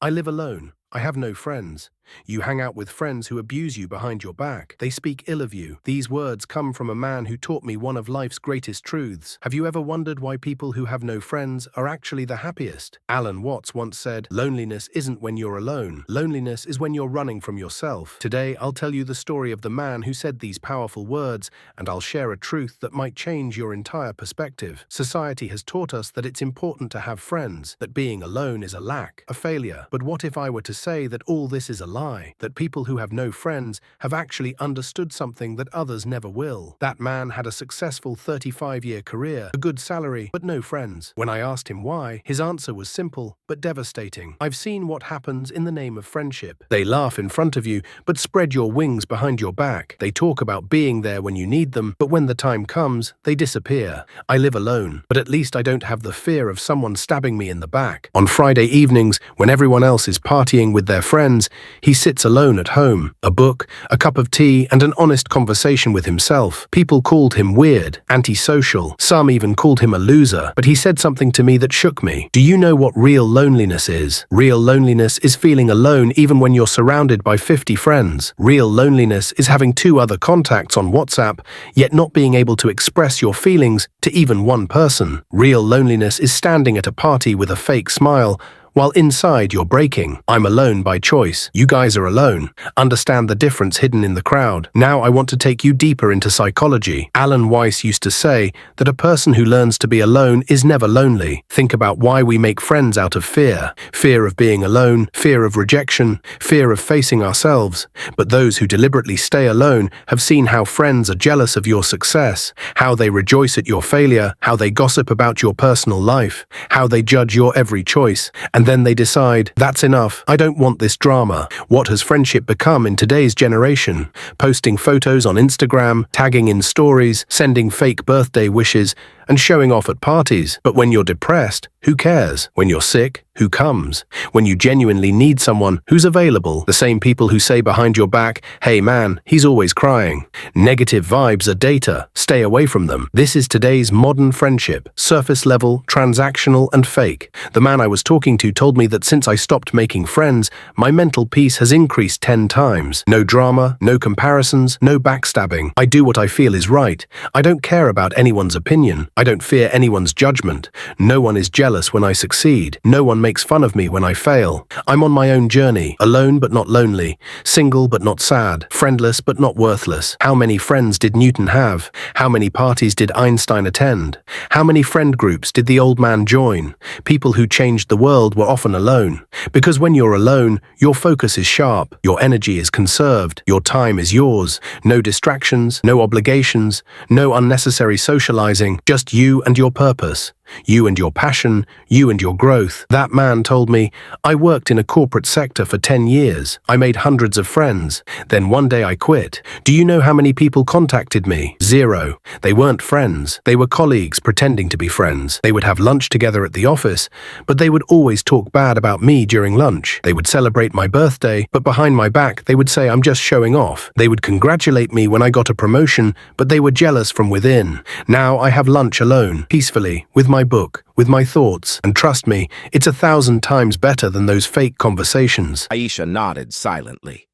I live alone. I have no friends. You hang out with friends who abuse you behind your back. They speak ill of you. These words come from a man who taught me one of life's greatest truths. Have you ever wondered why people who have no friends are actually the happiest? Alan Watts once said, "Loneliness isn't when you're alone. Loneliness is when you're running from yourself." Today, I'll tell you the story of the man who said these powerful words, and I'll share a truth that might change your entire perspective. Society has taught us that it's important to have friends, that being alone is a lack, a failure. But what if I were to say that all this is a lie, that people who have no friends have actually understood something that others never will? That man had a successful 35-year career, a good salary, but no friends. When I asked him why, his answer was simple but devastating. "I've seen what happens in the name of friendship. They laugh in front of you, but spread your wings behind your back. They talk about being there when you need them, but when the time comes, they disappear. I live alone, but at least I don't have the fear of someone stabbing me in the back." On Friday evenings, when everyone else is partying with their friends, he sits alone at home, a book, a cup of tea, and an honest conversation with himself. People called him weird, antisocial. Some even called him a loser, but he said something to me that shook me. Do you know what real loneliness is? Real loneliness is feeling alone even when you're surrounded by 50 friends. Real loneliness is having 2 other contacts on WhatsApp, yet not being able to express your feelings to even one person. Real loneliness is standing at a party with a fake smile, while inside you're breaking. I'm alone by choice. You guys are alone. Understand the difference hidden in the crowd. Now I want to take you deeper into psychology. Alan Weiss used to say that a person who learns to be alone is never lonely. Think about why we make friends out of fear. Fear of being alone, fear of rejection, fear of facing ourselves. But those who deliberately stay alone have seen how friends are jealous of your success, how they rejoice at your failure, how they gossip about your personal life, how they judge your every choice, and then they decide, that's enough, I don't want this drama. What has friendship become in today's generation? Posting photos on Instagram, tagging in stories, sending fake birthday wishes, and showing off at parties. But when you're depressed, who cares? When you're sick, who comes? When you genuinely need someone, who's available? The same people who say behind your back, "Hey man, he's always crying." Negative vibes are data. Stay away from them. This is today's modern friendship. Surface level, transactional, and fake. The man I was talking to told me that since I stopped making friends, my mental peace has increased 10 times. No drama, no comparisons, no backstabbing. I do what I feel is right. I don't care about anyone's opinion. I don't fear anyone's judgment. No one is jealous when I succeed. No one makes fun of me when I fail. I'm on my own journey, alone but not lonely, single but not sad, friendless but not worthless. How many friends did Newton have? How many parties did Einstein attend? How many friend groups did the old man join? People who changed the world were often alone. Because when you're alone, your focus is sharp, your energy is conserved, your time is yours. No distractions, no obligations, no unnecessary socializing, just you and your purpose. You and your passion, you and your growth. That man told me, "I worked in a corporate sector for 10 years. I made hundreds of friends. Then one day I quit. Do you know how many people contacted me? 0. They weren't friends. They were colleagues pretending to be friends. They would have lunch together at the office, but they would always talk bad about me during lunch. They would celebrate my birthday, but behind my back they would say I'm just showing off. They would congratulate me when I got a promotion, but they were jealous from within. Now I have lunch alone, peacefully, with my book, with my thoughts, and trust me, it's 1,000 times better than those fake conversations." Aisha nodded silently.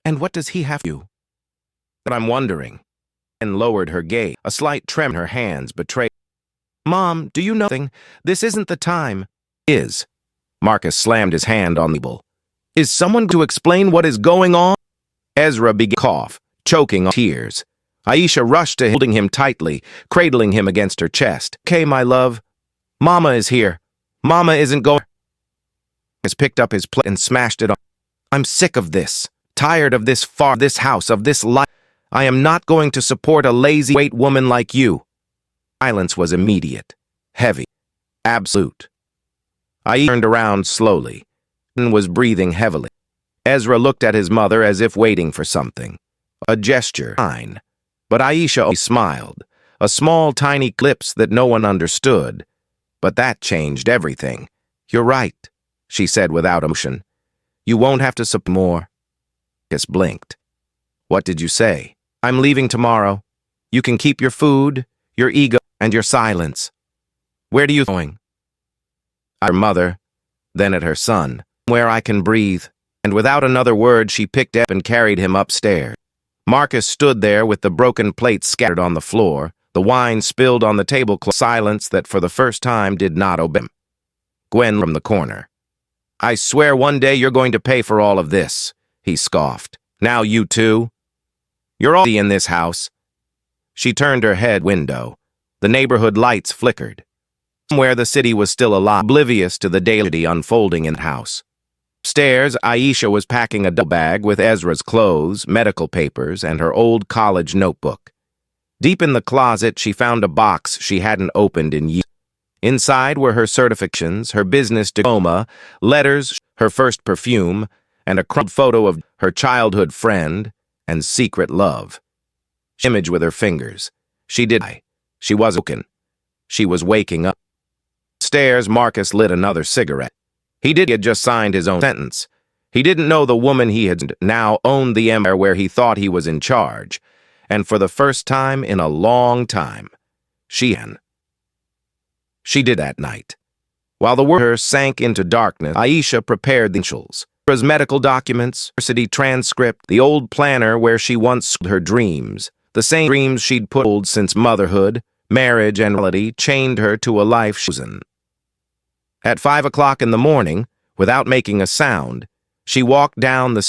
"And what does he have to do?" "But I'm wondering," and lowered her gaze. A slight tremor in her hands betrayed. "Mom, do you know nothing? This isn't the time." "Is." Marcus slammed his hand on the table. "Is someone to explain what is going on?" Ezra began to cough, choking on tears. Aisha rushed to him, holding him tightly, cradling him against her chest. "Okay, my love. Mama is here. Mama isn't going." He picked up his plate and smashed it on. "I'm sick of this. Tired of this house, of this life. I am not going to support a lazy weight woman like you." Silence was immediate, heavy, absolute. Aisha turned around slowly and was breathing heavily. Ezra looked at his mother as if waiting for something. A gesture, fine. But Aisha only smiled, a small, tiny glimpse that no one understood. But that changed everything. "You're right," she said without emotion. "You won't have to support more." Marcus blinked. "What did you say?" "I'm leaving tomorrow. You can keep your food, your ego, and your silence." "Where do you going?" At her mother, then at her son. where I can breathe. And without another word, she picked up and carried him upstairs. Marcus stood there with the broken plates scattered on the floor, the wine spilled on the tablecloth, silence that for the first time did not obey him. Gwen from the corner. I swear one day you're going to pay for all of this, he scoffed. Now you too? You're all in this house. She turned her head window. The neighborhood lights flickered. Somewhere the city was still alive, oblivious to the daily unfolding in the house. Upstairs, Aisha was packing a duffel bag with Ezra's clothes, medical papers, and her old college notebook. Deep in the closet, she found a box she hadn't opened in years. Inside were her certifications, her business diploma, letters, her first perfume, and a crumpled photo of her childhood friend and secret love. She imaged with her fingers. She did. She was woken. She was waking up. Upstairs, Marcus lit another cigarette. He had just signed his own sentence. He didn't know the woman he had now owned the empire where he thought he was in charge. And for the first time in a long time, she did that night. While the world sank into darkness, Aisha prepared the essentials. Ezra's medical documents, university transcript, the old planner where she once her dreams, the same dreams she'd put old since motherhood, marriage, and reality chained her to a life chosen. At 5 o'clock in the morning, without making a sound, she walked down the stairs